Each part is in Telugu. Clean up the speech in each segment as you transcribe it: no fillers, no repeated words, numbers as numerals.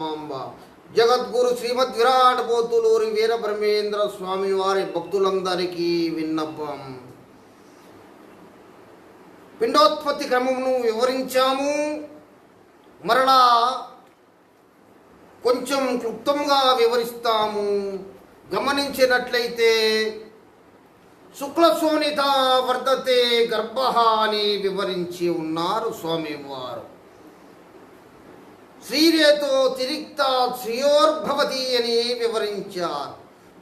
మాంబ జగద్గురు శ్రీమద్ విరాట్ పోతులూరి వీరబ్రహ్మేంద్ర స్వామి వారి భక్తులందరికీ విన్నపం. పిండోత్పత్తి క్రమమును వివరించాము. మరలా కొంచెం క్లుప్తంగా వివరిస్తాము. గమనించినట్లయితే శుక్లశోణిత వర్ధతే గర్భ అని వివరించి ఉన్నారు స్వామివారు. శ్రీరేతో తిరిక్త శ్రియోర్భవతి అని వివరించారు.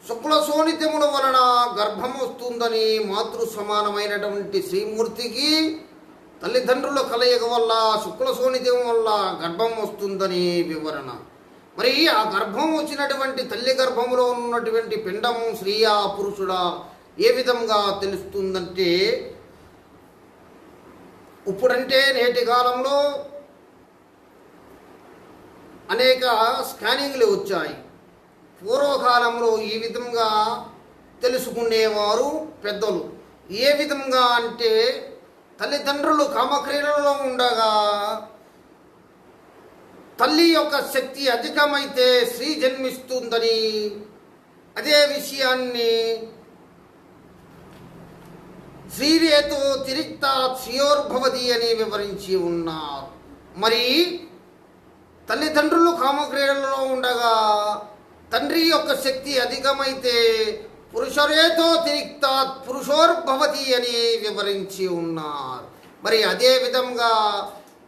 శుక్లశోణితముల వలన గర్భం వస్తుందని మాతృ సమానమైనటువంటి శ్రీమూర్తికి తల్లిదండ్రుల కలయిక వల్ల శుక్లశోణితం వల్ల గర్భం వస్తుందని వివరణ. మరి ఆ గర్భం వచ్చినటువంటి తల్లి గర్భంలో ఉన్నటువంటి పిండం స్త్రీయా పురుషుడా ఏ విధంగా తెలుస్తుందంటే, ఇప్పుడంటే నేటి కాలంలో అనేక స్కానింగ్లు వచ్చాయి. పూర్వకాలంలో ఈ విధంగా తెలుసుకునేవారు పెద్దలు. ఏ విధంగా అంటే, తల్లిదండ్రులు కామక్రీడలలో ఉండగా తల్లి యొక్క శక్తి అధికమైతే స్త్రీ జన్మిస్తుందని, అదే విషయాన్ని శ్రీరేతో తిరిక్త శ్రియోర్భవతి అని వివరించి ఉన్నారు. మరి తల్లిదండ్రులు కామక్రీడలలో ఉండగా తండ్రి యొక్క శక్తి అధికమైతే పురుషరేతో తిరిక్త పురుషోర్భవతి అని వివరించి ఉన్నారు. మరి అదే విధంగా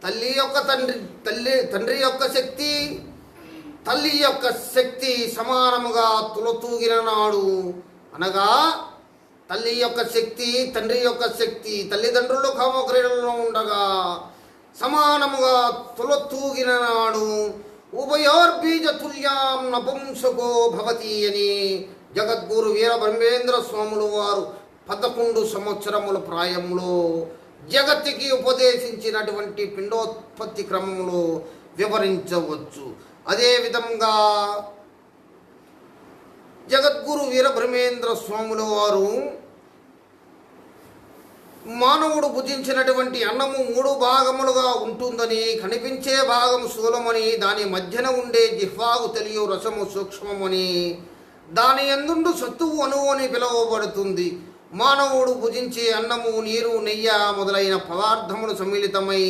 తండ్రి యొక్క శక్తి తల్లి యొక్క శక్తి సమానముగా తులతూగిన నాడు, అనగా తల్లి యొక్క శక్తి తండ్రి యొక్క శక్తి తల్లిదండ్రులు కామక్రీడలలో ఉండగా సమానముగా తులతూగిన నాడు ఉభయోర్బీజ తుల్యాం నపుంసకో భవతి అని జగద్గురు వీరబ్రహ్మేంద్ర స్వాములు వారు 11 సంవత్సరముల ప్రాయంలో జగత్తుకి ఉపదేశించినటువంటి పిండోత్పత్తి క్రమంలో వివరించవచ్చు. అదేవిధంగా జగద్గురు వీరబ్రహ్మేంద్ర స్వాముల వారు మానవుడు భుజించినటువంటి అన్నము 3 భాగములుగా ఉంటుందని, కనిపించే భాగం స్థూలమని, దాని మధ్యన ఉండే జిహ్వాకు తెలియ రసము సూక్ష్మమని, దాని యందుండు సత్తువు అణువు అని పిలువబడుతుంది. మానవుడు భుజించే అన్నము నీరు నెయ్యి మొదలైన పదార్థములు సమ్మిళితమై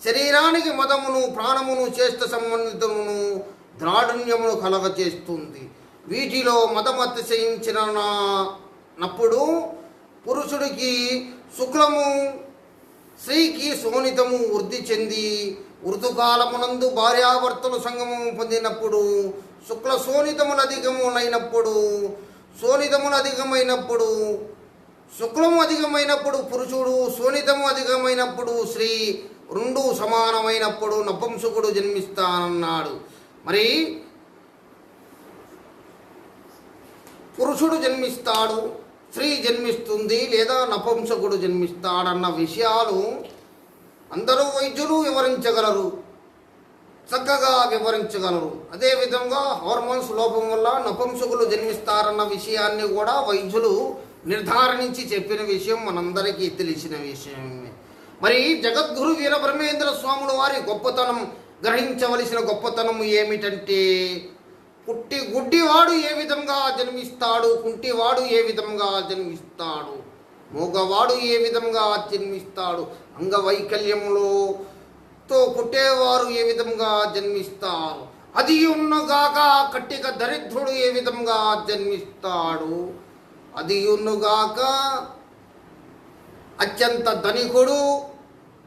శరీరానికి మదమును ప్రాణమును చేష్ట సంబంధితమును ద్రాఢుణ్యమును కలగచేస్తుంది. వీటిలో మదమతిశయించినప్పుడు పురుషుడికి శుక్లము, స్త్రీకి శోణితము వృద్ధి చెంది ఋతుకాలమునందు భార్యాభర్తలు సంగమము పొందినప్పుడు శుక్ల శోణితములు అధికమైనప్పుడు శుక్లము అధికమైనప్పుడు పురుషుడు, శోణితము అధికమైనప్పుడు స్త్రీ, 2 సమానమైనప్పుడు నపుంసకుడు జన్మిస్తానన్నాడు. మరి పురుషుడు జన్మిస్తాడు, స్త్రీ జన్మిస్తుంది, లేదా నపుంసకుడు జన్మిస్తాడన్న విషయాలు అందరూ వైద్యులు వివరించగలరు, చక్కగా వివరించగలరు. అదేవిధంగా హార్మోన్స్ లోపం వల్ల నపుంసకులు జన్మిస్తారన్న విషయాన్ని కూడా వైద్యులు నిర్ధారించి చెప్పిన విషయం మనందరికీ తెలిసిన విషయమే. మరి జగద్గురు వీరబ్రహ్మేంద్ర స్వాముల వారి గొప్పతనం, గ్రహించవలసిన గొప్పతనం ఏమిటంటే, గుడ్డివాడు ఏ విధంగా జన్మిస్తాడు, కుంటివాడు ఏ విధంగా జన్మిస్తాడు, మూగవాడు ఏ విధంగా జన్మిస్తాడు, అంగవైకల్యములో పుట్టేవారు ఏ విధంగా జన్మిస్తారు, అది ఉన్నగాక కట్టిక దరిద్రుడు ఏ విధంగా జన్మిస్తాడు, అది ఉన్నగాక అత్యంత ధనికుడు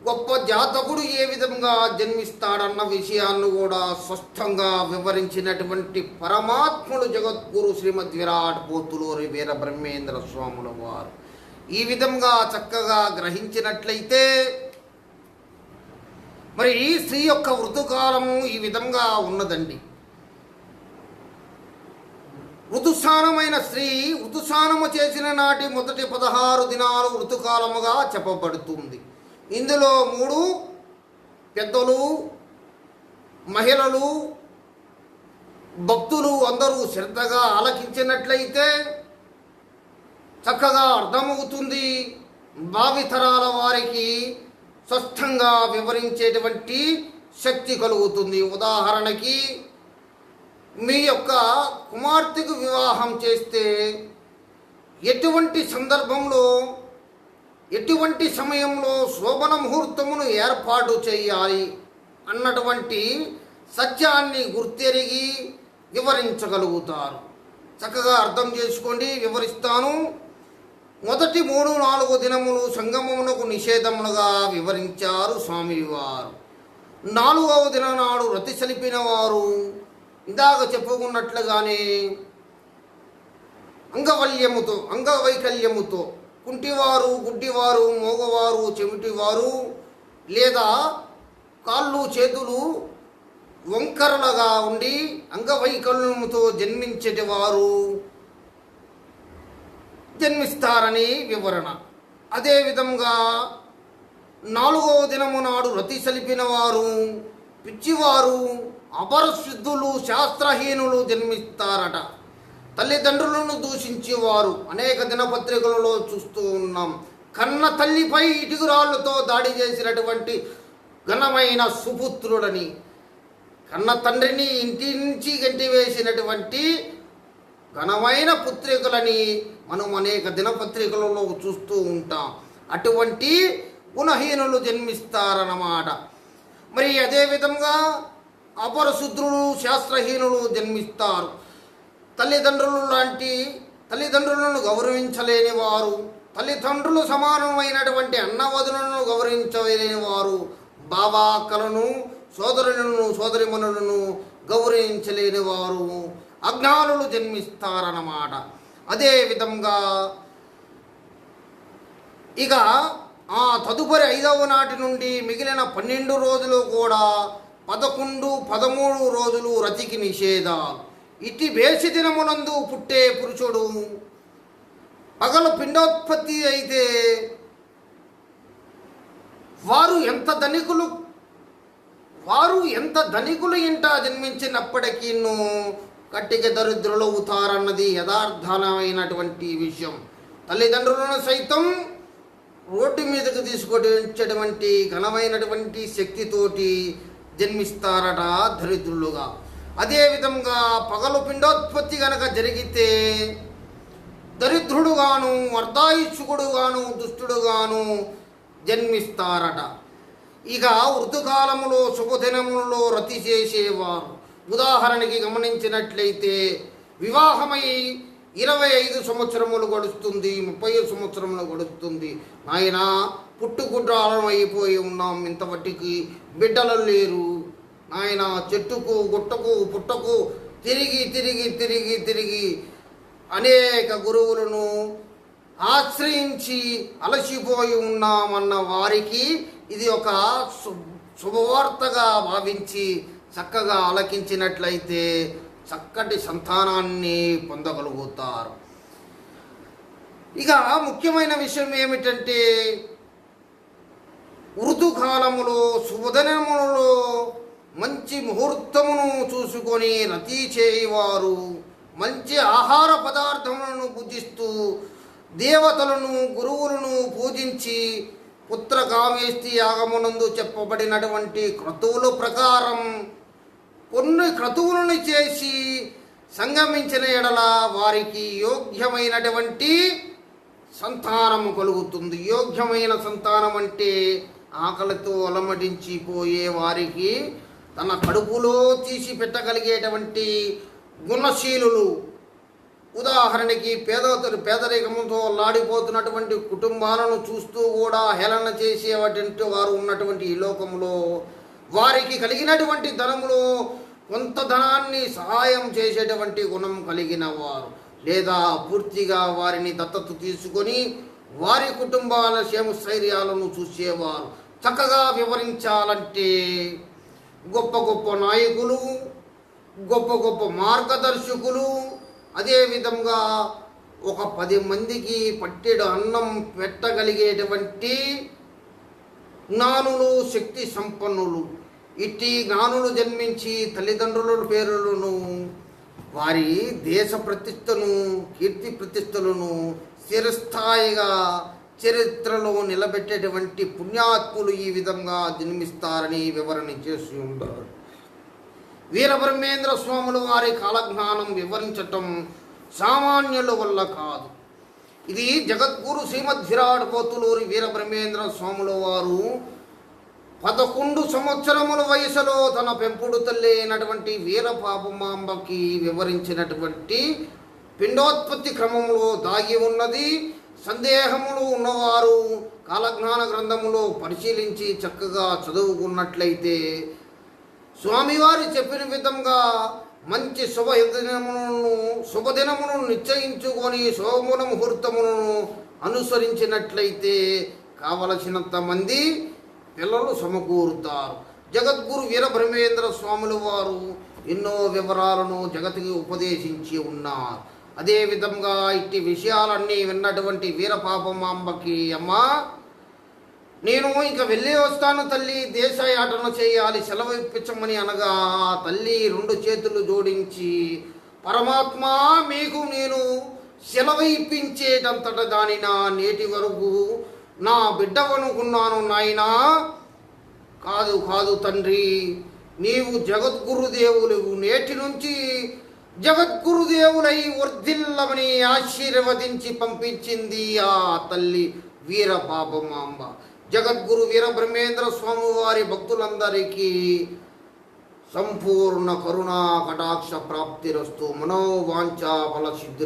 గొప్ప జాతకుడు ఏ విధంగా జన్మిస్తాడన్న విషయాన్ని కూడా స్పష్టంగా వివరించినటువంటి పరమాత్ముడు జగద్గురు శ్రీమద్ విరాట్ పోతులూరి వీరబ్రహ్మేంద్ర స్వాముల వారు. ఈ విధంగా చక్కగా గ్రహించినట్లయితే మరి ఈ స్త్రీ యొక్క ఋతుకాలము ఈ విధంగా ఉన్నదండి. ఋతుస్నానమైన స్త్రీ ఋతుస్నానము చేసిన నాటి మొదటి 16 దినాలు ఋతుకాలముగా చెప్పబడుతుంది. ఇందులో 3 పెద్దలు, మహిళలు, భక్తులు అందరూ శ్రద్ధగా ఆలకించినట్లయితే చక్కగా అర్థమవుతుంది. భావితరాల వారికి స్పష్టంగా వివరించేటువంటి శక్తి కలుగుతుంది. ఉదాహరణకి మీ యొక్క కుమార్తెకు వివాహం చేస్తే ఎటువంటి సందర్భంలో ఎటువంటి సమయంలో శోభన ముహూర్తమును ఏర్పాటు చేయాలి అన్నటువంటి సత్యాన్ని గుర్తెరిగి వివరించగలుగుతారు. చక్కగా అర్థం చేసుకోండి, వివరిస్తాను. మొదటి 3-4 దినములు సంగమమునకు నిషేధములుగా వివరించారు స్వామివారు. 4వ దినం నాడు రతి సలిపిన వారు ఇందాక చెప్పుకున్నట్లుగానే అంగవైకల్యముతో కుంటివారు, గుడ్డివారు, మోగవారు, చెమిటివారు లేదా కాళ్ళు చేతులు వంకరలుగా ఉండి అంగవైకల్యముతో జన్మించేటి వారు జన్మిస్తారని వివరణ. అదేవిధంగా 4వ దినము నాడు రతి సలిపిన వారు, పిచ్చివారు, అపరశుద్ధులు, శాస్త్రహీనులు జన్మిస్తారట. తల్లిదండ్రులను దూషించేవారు అనేక దినపత్రికలలో చూస్తూ ఉన్నాం. కన్న తల్లిపై ఇటుకురాళ్లతో దాడి చేసినటువంటి ఘనమైన సుపుత్రుడని, కన్న తండ్రిని ఇంటి నుంచి గంటివేసినటువంటి ఘనమైన పుత్రికలని మనం అనేక దినపత్రికలలో చూస్తూ ఉంటాం. అటువంటి గుణహీనులు జన్మిస్తారన్నమాట. మరి అదేవిధంగా అపరశుద్రులు, శాస్త్రహీనులు జన్మిస్తారు. తల్లిదండ్రులను గౌరవించలేని వారు, తల్లిదండ్రులు సమానమైనటువంటి అన్నవదులను గౌరవించలేని వారు, బాబాక్కలను, సోదరులను, సోదరిమణులను గౌరవించలేని వారు అజ్ఞానులు జన్మిస్తారన్నమాట. అదేవిధంగా ఇక ఆ తదుపరి 5వ నాటి నుండి మిగిలిన 12 రోజులు కూడా 11, 13 రోజులు రతికి నిషేధాలు. ఇట్టి బేసి దినమునందు పుట్టే పురుషుడు పగలు పిండోత్పత్తి అయితే వారు ఎంత ధనికులు ఇంట జన్మించినప్పటికీ కట్టిక దరిద్రులు అవుతారన్నది యథార్థమైనటువంటి విషయం. తల్లిదండ్రులను సైతం రోడ్డు మీదకు తీసుకొచ్చేటువంటి ఘనమైనటువంటి శక్తితోటి జన్మిస్తారట దరిద్రులుగా. అదేవిధంగా పగలు పిండోత్పత్తి గనక జరిగితే దరిద్రుడుగాను, అర్ధాయుష్కుడుగాను, దుష్టుడుగాను జన్మిస్తారట. ఇక ఋతుకాలములో శుభదినములలో రతి చేసేవారు. ఉదాహరణకి గమనించినట్లయితే వివాహమై 25 సంవత్సరములు గడుస్తుంది, 30 సంవత్సరములు గడుస్తుంది. నాయన పుట్టుగుడ్రాలం అయిపోయి ఉన్నాం, ఇంతవట్టికి బిడ్డలు లేరు. నాయన చెట్టుకు, గుట్టకు, పుట్టకు తిరిగి తిరిగి తిరిగి తిరిగి అనేక గురువులను ఆశ్రయించి అలసిపోయి ఉన్నామన్న వారికి ఇది ఒక శుభవార్తగా భావించి చక్కగా ఆలకించినట్లయితే చక్కటి సంతానాన్ని పొందగలుగుతారు. ఇక ముఖ్యమైన విషయం ఏమిటంటే ఋతుకాలములో శుభదినములలో మంచి ముహూర్తమును చూసుకొని రతి చేయవారు మంచి ఆహార పదార్థములను భుజిస్తూ దేవతలను, గురువులను పూజించి పుత్రకామేష్టి యాగమునందు చెప్పబడినటువంటి క్రతువుల ప్రకారం కొన్ని క్రతువులను చేసి సంగమించిన ఎడల వారికి యోగ్యమైనటువంటి సంతానము కలుగుతుంది. యోగ్యమైన సంతానం అంటే ఆకలితో అలమటించిపోయే వారికి తన కడుపులో తీసి పెట్టగలిగేటువంటి గుణశీలులు. ఉదాహరణకి పేదరికంతో లాడిపోతున్నటువంటి కుటుంబాలను చూస్తూ కూడా హేళన చేసేటువంటి వారు ఉన్నటువంటి ఈ లోకంలో వారికి కలిగినటువంటి ధనములో కొంత ధనాన్ని సహాయం చేసేటువంటి గుణం కలిగిన వారు, లేదా పూర్తిగా వారిని దత్తత తీసుకొని వారి కుటుంబాల క్షేమస్థైర్యాలను చూసేవారు. చక్కగా వివరించాలంటే గొప్ప గొప్ప నాయకులు, గొప్ప గొప్ప మార్గదర్శకులు, అదేవిధంగా ఒక 10 మందికి పట్టెడు అన్నం పెట్టగలిగేటువంటి జ్ఞానులు, శక్తి సంపన్నులు. ఇట్టి జ్ఞానులు జన్మించి తల్లిదండ్రుల పేరులను, వారి దేశ ప్రతిష్టను, కీర్తి ప్రతిష్టలను స్థిరస్థాయిగా చరిత్రలో నిలబెట్టేటువంటి పుణ్యాత్ములు ఈ విధంగా జన్మిస్తారని వివరణ చేసి ఉంటారు. వీరబ్రహ్మేంద్ర స్వాముల వారి కాలజ్ఞానం వివరించటం సామాన్యుల వల్ల కాదు. ఇది జగద్గురు శ్రీమద్ విరాట్ పోతులూరి వీరబ్రహ్మేంద్ర స్వాముల వారు 11 సంవత్సరముల వయసులో తన పెంపుడు తల్లి అయినటువంటి వీరపాపమాంబకి వివరించినటువంటి పిండోత్పత్తి క్రమంలో దాగి ఉన్నది. సందేహములు ఉన్నవారు కాలజ్ఞాన గ్రంథములో పరిశీలించి చక్కగా చదువుకున్నట్లయితే స్వామివారి చెప్పిన విధంగా మంచి శుభదినమును నిశ్చయించుకొని శోభన ముహూర్తమును అనుసరించినట్లయితే కావలసినంత మంది పిల్లలు సమకూరుతారు. జగద్గురు వీరబ్రహ్మేంద్ర స్వాముల వారు ఎన్నో వివరాలను జగతికి ఉపదేశించి ఉన్నారు. అదేవిధంగా ఇట్టి విషయాలన్నీ విన్నటువంటి వీరపాపమాంబకి, అమ్మా నేను ఇక వెళ్ళి వస్తాను తల్లి, దేశయాటన చేయాలి, సెలవు ఇప్పించమని అనగా తల్లి 2 చేతులు జోడించి, పరమాత్మ మీకు నేను సెలవు ఇప్పించేటంతట దానినా నేటి వరకు నా బిడ్డవనుకున్నాను నాయనా. కాదు కాదు తండ్రి, నీవు జగద్గురుదేవులు, నేటి నుంచి జగద్గురుదేవులై వర్ధిల్లమని ఆశీర్వదించి పంపించింది ఆ తల్లి వీరపాపమాంబ. జగద్గురు వీరబ్రహ్మేంద్ర స్వామి వారి భక్తులందరికీ సంపూర్ణ కరుణా కటాక్ష ప్రాప్తిరస్తు. మనోవాంఛా ఫల సిద్ధి.